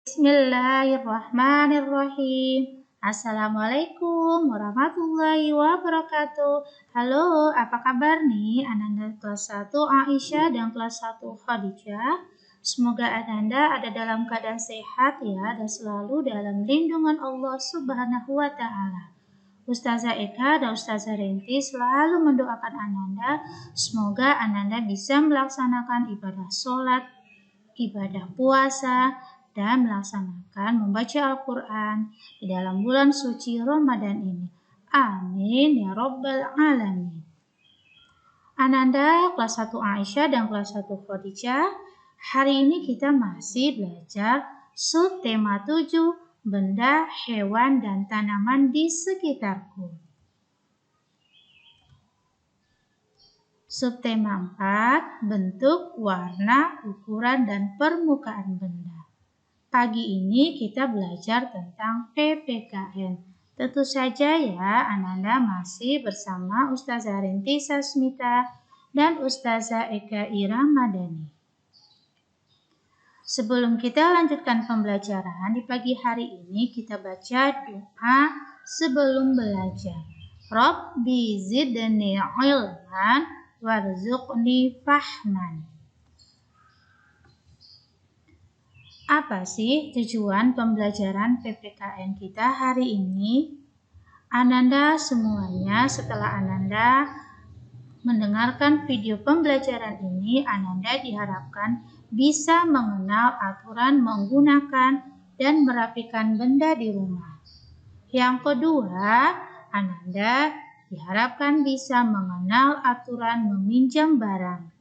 Bismillahirrahmanirrahim. Assalamualaikum warahmatullahi wabarakatuh. Halo, apa kabar nih Ananda kelas 1 Aisyah dan kelas 1 Khadijah? Semoga Ananda ada dalam keadaan sehat ya dan selalu dalam lindungan Allah Subhanahu wa taala. Ustazah Eka dan Ustazah Renti selalu mendoakan Ananda semoga Ananda bisa melaksanakan ibadah sholat, ibadah puasa, dan melaksanakan membaca Al-Quran di dalam bulan suci Ramadan ini. Amin ya Rabbal Alamin. Ananda kelas 1 Aisyah dan kelas 1 Khadijah, hari ini kita masih belajar subtema 7, benda, hewan, dan tanaman di sekitarku. Subtema 4, bentuk, warna, ukuran, dan permukaan benda. Pagi ini kita belajar tentang PPKN. Tentu saja ya, Ananda masih bersama Ustazah Renti Sasmita dan Ustazah Eka Iramadani. Sebelum kita lanjutkan pembelajaran di pagi hari ini, kita baca doa sebelum belajar. Rabbi zidni ilman warzuqni fahman. Apa sih tujuan pembelajaran PPKN kita hari ini? Ananda semuanya, setelah Ananda mendengarkan video pembelajaran ini, Ananda diharapkan bisa mengenal aturan menggunakan dan merapikan benda di rumah. Yang kedua, Ananda diharapkan bisa mengenal aturan meminjam barang.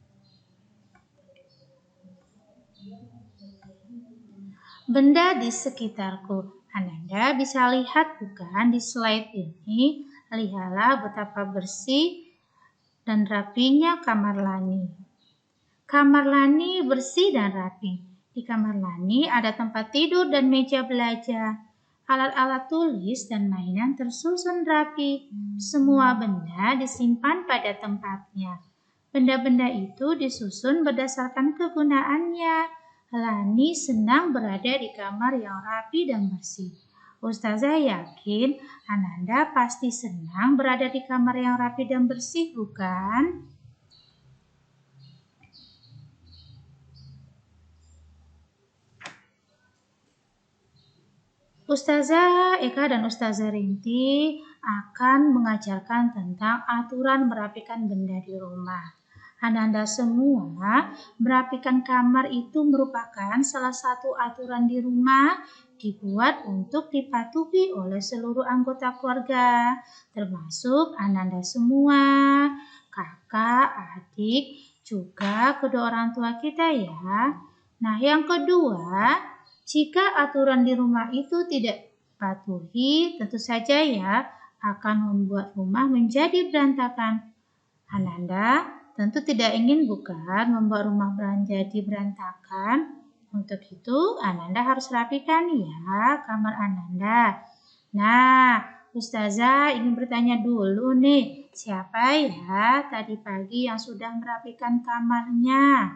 Benda di sekitarku. Ananda bisa lihat bukan di slide ini, lihatlah betapa bersih dan rapinya kamar Lani. Kamar Lani bersih dan rapi. Di kamar Lani ada tempat tidur dan meja belajar. Alat-alat tulis dan mainan tersusun rapi. Semua benda disimpan pada tempatnya. Benda-benda itu disusun berdasarkan kegunaannya. Lani senang berada di kamar yang rapi dan bersih. Ustazah yakin Ananda pasti senang berada di kamar yang rapi dan bersih, bukan? Ustazah Eka dan Ustazah Rinti akan mengajarkan tentang aturan merapikan benda di rumah. Ananda semua, merapikan kamar itu merupakan salah satu aturan di rumah dibuat untuk dipatuhi oleh seluruh anggota keluarga, termasuk Ananda semua, kakak, adik, juga kedua orang tua kita ya. Nah, yang kedua, jika aturan di rumah itu tidak dipatuhi, tentu saja ya akan membuat rumah menjadi berantakan. Ananda tentu tidak ingin bukan membuat rumah menjadi berantakan. Untuk itu Ananda harus rapikan ya kamar Ananda. Nah, Ustazah ingin bertanya dulu nih, siapa ya tadi pagi yang sudah merapikan kamarnya?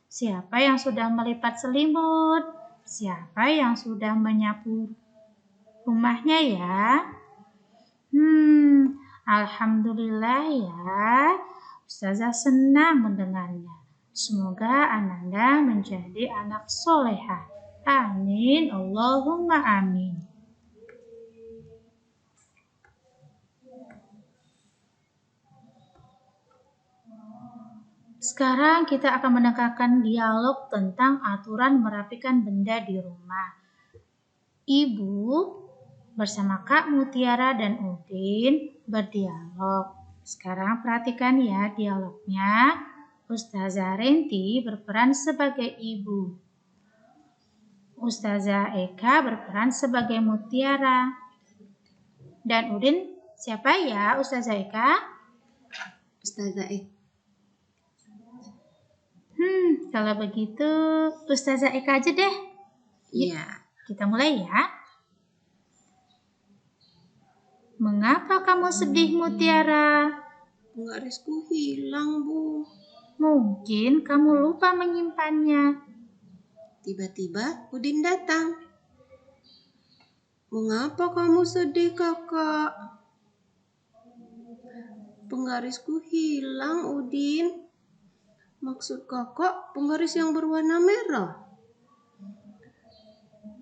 Siapa yang sudah melipat selimut? Siapa yang sudah menyapu rumahnya ya? Alhamdulillah ya. Ustazah senang mendengarnya. Semoga Ananda menjadi anak solehah. Amin. Allahumma amin. Sekarang kita akan mendengarkan dialog tentang aturan merapikan benda di rumah. Ibu bersama Kak Mutiara dan Udin berdialog. Sekarang perhatikan ya dialognya. Ustazah Renti berperan sebagai ibu. Ustazah Eka berperan sebagai Mutiara. Dan Udin siapa ya Ustazah Eka? Ustazah Eka. Kalau begitu Ustazah Eka aja deh. Iya. Kita mulai ya. Mengapa kamu sedih, Mutiara? Penggarisku hilang, Bu. Mungkin kamu lupa menyimpannya. Tiba-tiba Udin datang. "Mengapa kamu sedih, Kakak?" "Penggarisku hilang, Udin." "Maksud Kakak penggaris yang berwarna merah?"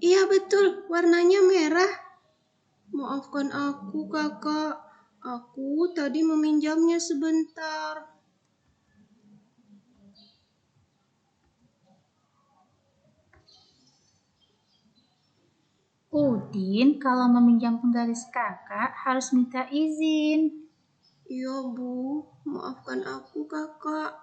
"Iya betul, warnanya merah. Maafkan aku, Kakak. Aku tadi meminjamnya sebentar." Udin, kalau meminjam penggaris kakak harus minta izin. "Iya, Bu. Maafkan aku, Kakak."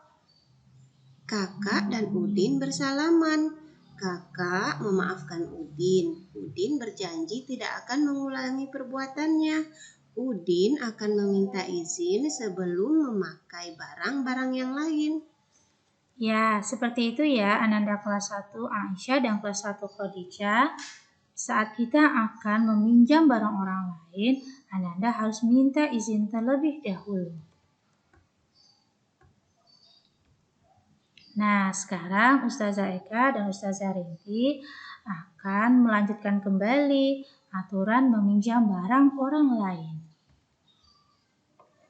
Kakak dan Udin bersalaman. Kakak memaafkan Udin. Udin berjanji tidak akan mengulangi perbuatannya. Udin akan meminta izin sebelum memakai barang-barang yang lain. Ya, seperti itu ya Ananda kelas 1 Aisyah dan kelas 1 Khadijah. Saat kita akan meminjam barang orang lain, Ananda harus minta izin terlebih dahulu. Nah, sekarang Ustazah Eka dan Ustazah Rinti akan melanjutkan kembali aturan meminjam barang orang lain.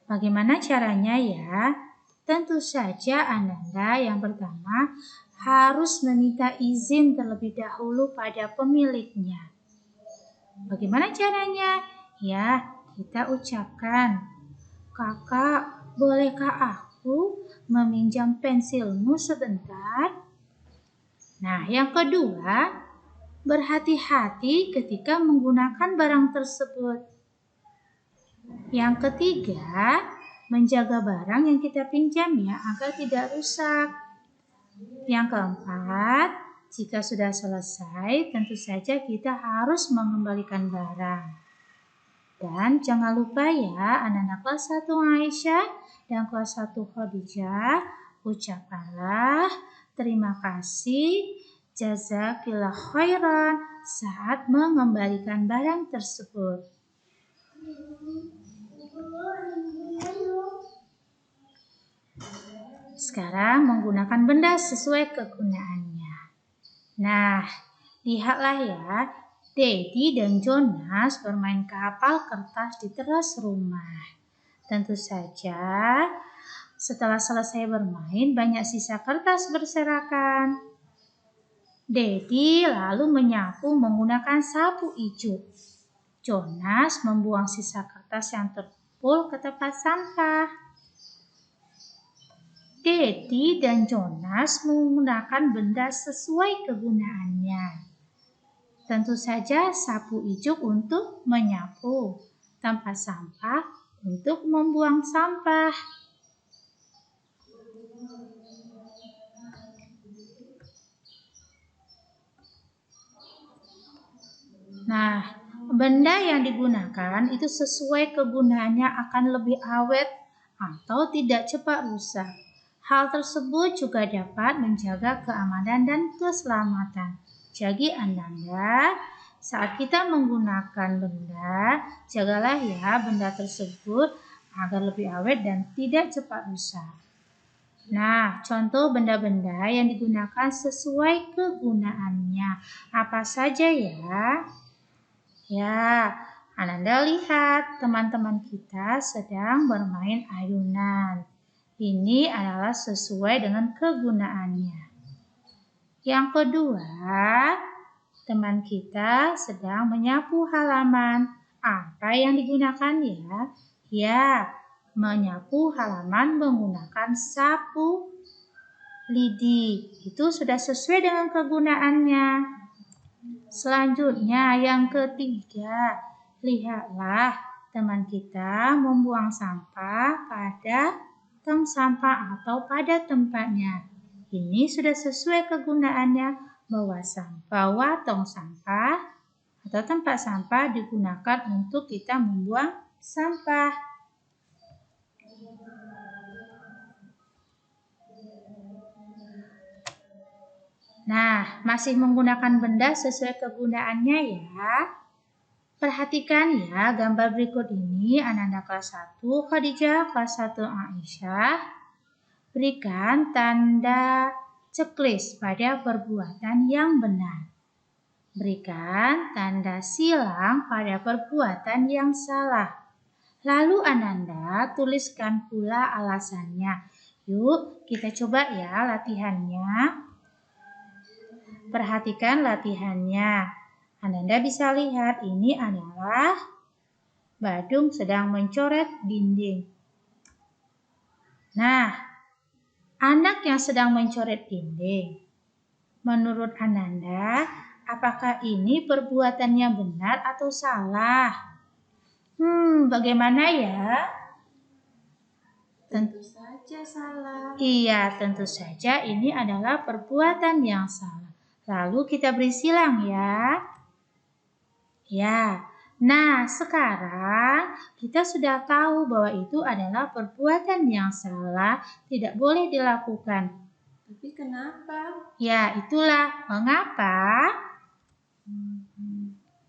Bagaimana caranya ya? Tentu saja Ananda yang pertama harus meminta izin terlebih dahulu pada pemiliknya. Bagaimana caranya? Ya, kita ucapkan, "Kakak, bolehkah aku meminjam pensilmu sebentar?" Nah, yang kedua, berhati-hati ketika menggunakan barang tersebut. Yang ketiga, menjaga barang yang kita pinjam ya agar tidak rusak. Yang keempat, jika sudah selesai, tentu saja kita harus mengembalikan barang. Dan jangan lupa ya, anak-anak kelas 1 Aisyah dan kelas 1 Khadijah, ucapkanlah terima kasih, jazakillah khairan saat mengembalikan barang tersebut. Sekarang menggunakan benda sesuai kegunaannya. Nah, lihatlah ya, Dedi dan Jonas bermain kapal kertas di teras rumah. Tentu saja, setelah selesai bermain, banyak sisa kertas berserakan. Dedi lalu menyapu menggunakan sapu ijuk. Jonas membuang sisa kertas yang terkumpul ke tempat sampah. Dedi dan Jonas menggunakan benda sesuai kegunaannya. Tentu saja sapu ijuk untuk menyapu, tempat sampah untuk membuang sampah. Nah, benda yang digunakan itu sesuai kegunaannya akan lebih awet atau tidak cepat rusak. Hal tersebut juga dapat menjaga keamanan dan keselamatan. Jadi Ananda, saat kita menggunakan benda, jagalah ya benda tersebut agar lebih awet dan tidak cepat rusak. Nah, contoh benda-benda yang digunakan sesuai kegunaannya. Apa saja ya? Ya, Ananda lihat teman-teman kita sedang bermain ayunan. Ini adalah sesuai dengan kegunaannya. Yang kedua, teman kita sedang menyapu halaman. Apa yang digunakan ya? Ya, menyapu halaman menggunakan sapu lidi. Itu sudah sesuai dengan kegunaannya. Selanjutnya yang ketiga, lihatlah teman kita membuang sampah pada tong sampah atau pada tempatnya. Ini sudah sesuai kegunaannya bahwa tong sampah atau tempat sampah digunakan untuk kita membuang sampah. Nah, masih menggunakan benda sesuai kegunaannya ya. Perhatikan ya gambar berikut ini Ananda kelas 1 Khadijah, kelas 1 Aisyah. Berikan tanda Checklist pada perbuatan yang benar. Berikan tanda silang pada perbuatan yang salah. Lalu Ananda tuliskan pula alasannya. Yuk kita coba ya latihannya. Perhatikan latihannya. Ananda bisa lihat ini adalah Badung sedang mencoret dinding. Nah, anak yang sedang mencoret dinding. Menurut Ananda, apakah ini perbuatannya benar atau salah? Bagaimana ya? Tentu saja salah. Iya, tentu saja ini adalah perbuatan yang salah. Lalu kita beri silang ya. Ya, nah sekarang kita sudah tahu bahwa itu adalah perbuatan yang salah, tidak boleh dilakukan. Tapi kenapa? Ya, itulah mengapa.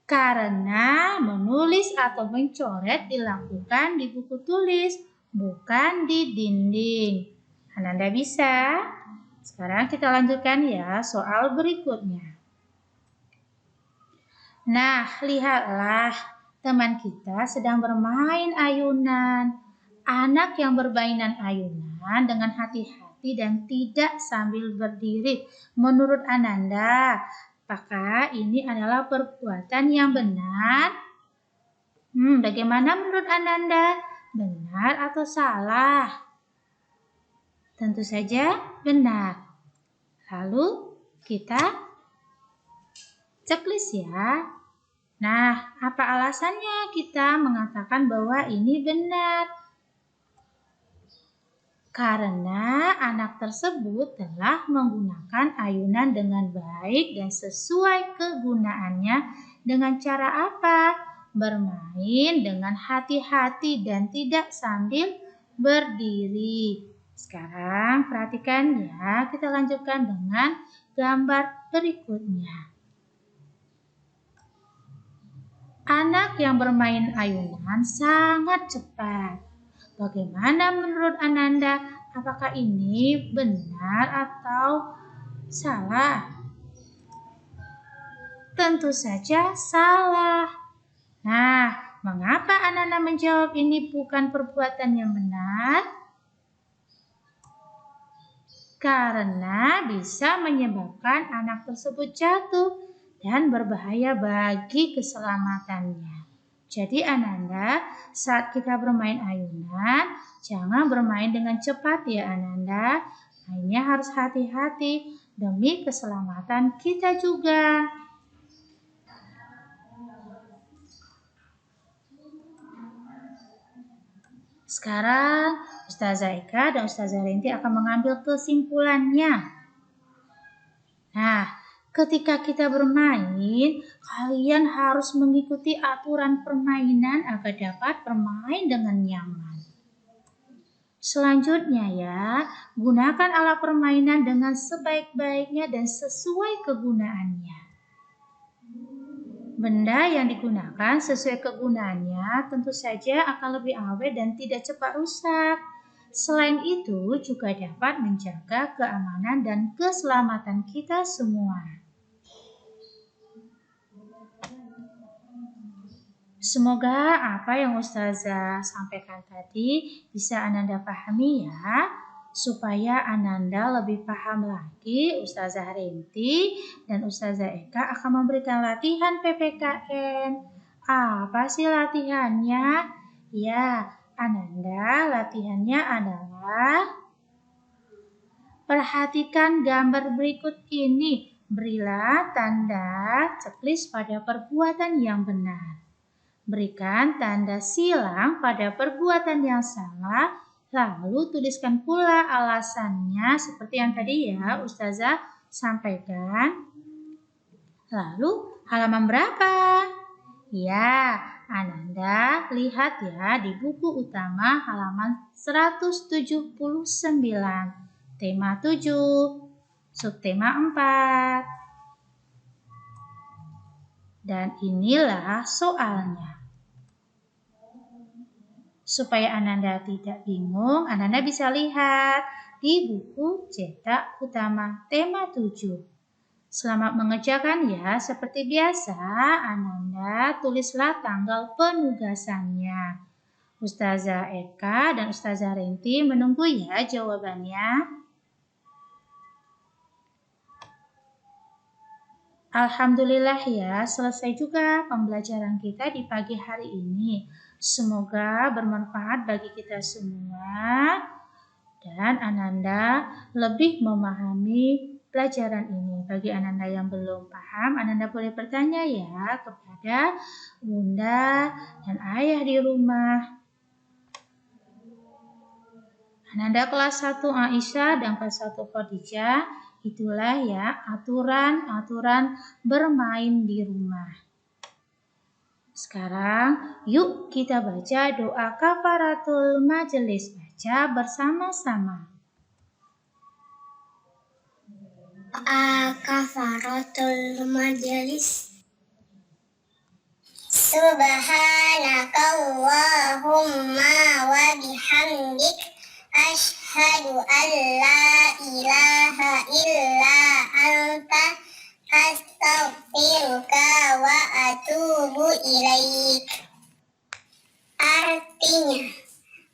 Karena menulis atau mencoret dilakukan di buku tulis, bukan di dinding. Ananda bisa? Sekarang kita lanjutkan ya soal berikutnya. Nah, lihatlah teman kita sedang bermain ayunan. Anak yang bermainan ayunan dengan hati-hati dan tidak sambil berdiri. Menurut Ananda, apakah ini adalah perbuatan yang benar? Bagaimana menurut Ananda? Benar atau salah? Tentu saja benar. Lalu kita checklist ya. Nah, apa alasannya kita mengatakan bahwa ini benar? Karena anak tersebut telah menggunakan ayunan dengan baik dan sesuai kegunaannya dengan cara apa? Bermain dengan hati-hati dan tidak sambil berdiri. Sekarang perhatikan ya, kita lanjutkan dengan gambar berikutnya. Anak yang bermain ayunan sangat cepat. Bagaimana menurut Ananda? Apakah ini benar atau salah? Tentu saja salah. Nah, mengapa Ananda menjawab ini bukan perbuatan yang benar? Karena bisa menyebabkan anak tersebut jatuh dan berbahaya bagi keselamatannya. Jadi Ananda, saat kita bermain ayunan, jangan bermain dengan cepat ya Ananda. Mainnya harus hati-hati demi keselamatan kita juga. Sekarang Ustazah Eka dan Ustazah Renti akan mengambil kesimpulannya. Nah, ketika kita bermain, kalian harus mengikuti aturan permainan agar dapat bermain dengan nyaman. Selanjutnya ya, gunakan alat permainan dengan sebaik-baiknya dan sesuai kegunaannya. Benda yang digunakan sesuai kegunaannya tentu saja akan lebih awet dan tidak cepat rusak. Selain itu juga dapat menjaga keamanan dan keselamatan kita semua. Semoga apa yang Ustazah sampaikan tadi bisa Ananda pahami ya, supaya Ananda lebih paham lagi. Ustazah Renti dan Ustazah Eka akan memberikan latihan PPKN. Apa sih latihannya? Ya, Ananda latihannya adalah perhatikan gambar berikut ini. Berilah tanda checklist pada perbuatan yang benar. Berikan tanda silang pada perbuatan yang salah, lalu tuliskan pula alasannya seperti yang tadi ya Ustazah sampaikan. Lalu halaman berapa? Ya, Ananda lihat ya di buku utama halaman 179, tema 7, subtema 4. Dan inilah soalnya. Supaya Ananda tidak bingung, Ananda bisa lihat di buku cetak utama tema 7. Selamat mengerjakan ya. Seperti biasa, Ananda tulislah tanggal penugasannya. Ustazah Eka dan Ustazah Renti menunggu ya jawabannya. Alhamdulillah ya, selesai juga pembelajaran kita di pagi hari ini. Semoga bermanfaat bagi kita semua dan Ananda lebih memahami pelajaran ini. Bagi Ananda yang belum paham, Ananda boleh bertanya ya kepada Bunda dan Ayah di rumah. Ananda kelas 1 Aisyah dan kelas 1 Khadijah. Itulah ya aturan-aturan bermain di rumah. Sekarang yuk kita baca doa kafaratul majelis. Baca bersama-sama. Doa kafaratul majelis. Subhanakallahumma wa bihamdik asyhadu an la ilaha illa anta astaghfiruka wa atubu ilaik. Artinya,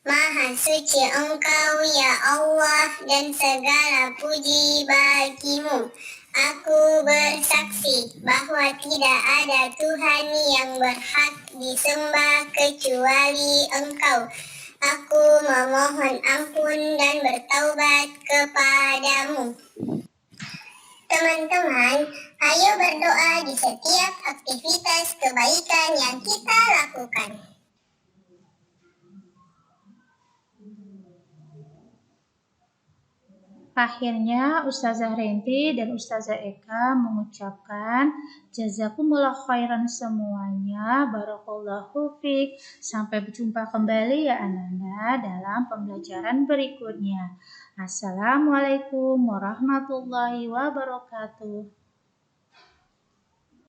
Maha suci Engkau ya Allah dan segala puji bagimu. Aku bersaksi bahwa tidak ada Tuhan yang berhak disembah kecuali Engkau. Aku memohon ampun dan bertaubat kepadamu. Teman-teman, ayo berdoa di setiap aktivitas kebaikan yang kita lakukan. Akhirnya Ustazah Renti dan Ustazah Eka mengucapkan jazakumullah khairan semuanya, barakallahu fiik. Sampai berjumpa kembali ya Ananda dalam pembelajaran berikutnya. Assalamualaikum warahmatullahi wabarakatuh.